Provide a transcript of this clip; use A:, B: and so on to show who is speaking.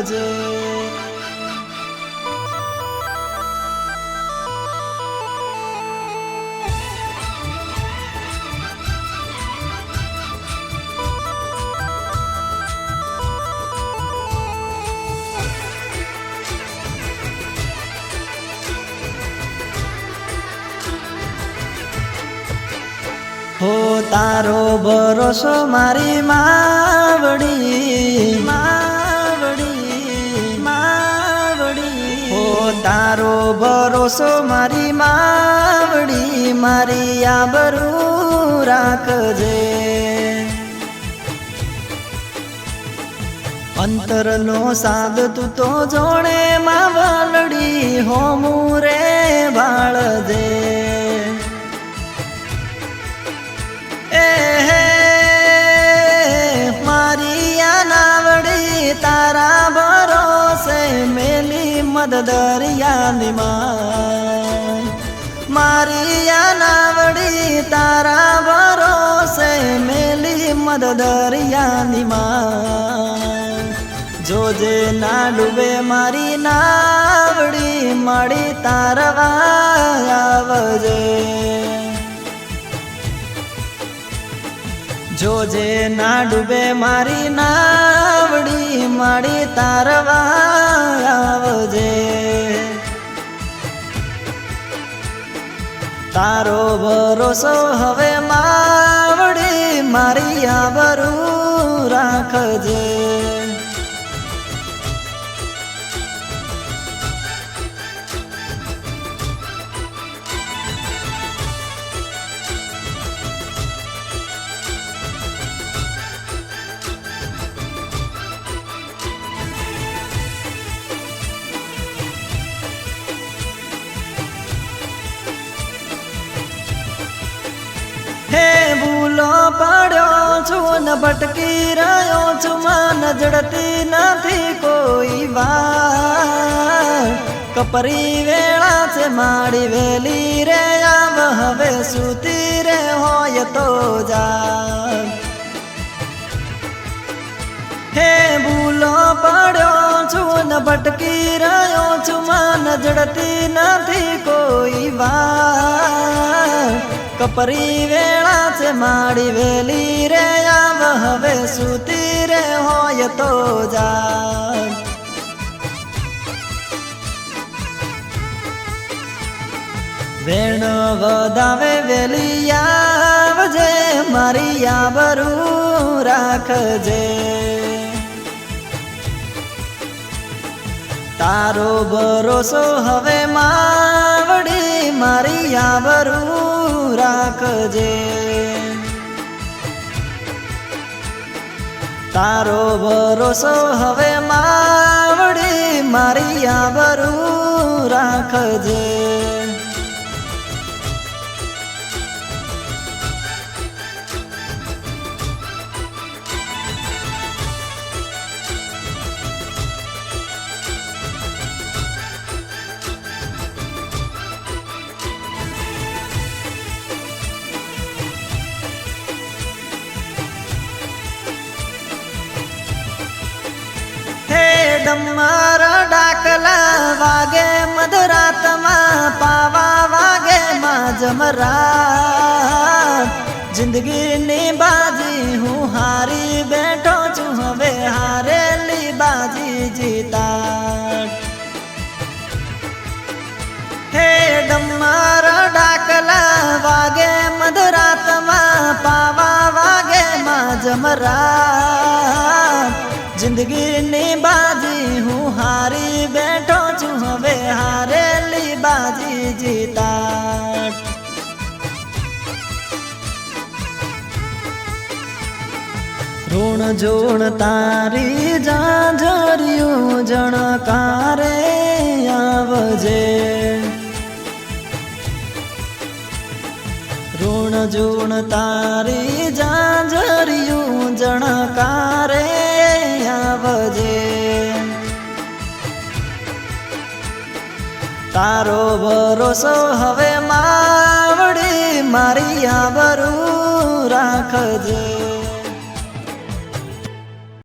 A: રાખજે। हो तारो भरोसो मारी मावड़ी मावड़ी मावड़ी हो तारो भरोसो मारी मावड़ी मारी आबरू राखजे। अंतरनो साध तू तो जोड़े मावलड़ी हो मुरे बाळजे। तारा भरोसे मेली मद दरिया निमान मारिया नावड़ी तारा भरोसे मेली मद दरिया निमान। जोजे ना डूबे मारी नावड़ी माड़ी तारवा आवजे। जोजे ना डूबे मारी नावड़ी माड़ी तारवा आवजे। तारो भरोसो हवे मावड़ी मारी आबरू राखजे। हे भूलो पड़ो छु न भटकी रह्यो छु मन जड़ती नहीं कोई बार। कपरी वेला से माड़ी वेली रे आव हवे सूती रे होय तो जा। हे भूलो पड़ो छु न भटकी रह्यो छु मन जड़ती नहीं कोई बार। कपरी वेला से माड़ी वेली रे आव हवे सूती रे होय तो जा। वेण वदावे वेली आवजे मारी आबरू राखजे। तारो भरोसो हवे मावड़ी मारी आबरू राखजे। तारो भरोसो हवे मावड़ी मारी आबरू राखजे। डमर डाकला वागे मधरात मां पावा वागे मां जमरा। जिंदगी नी बाजी हूँ हारी बैठो छू हवे हारेली बाजी जीता। हे डमर डाकला वागे मधरात मां पावा वागे मां जमरा। जिंदगी नी बाजी हूँ हारी बैठो छू हवे हारेली बाजी जीता। ऋण जोड़ तारी जांजरियों जणकारे आवजे। ऋण जोड़ तारी जांजरियों जणकारे आवजे। तारो भरोसो हवे मावड़ी मारी आबरू राखजे।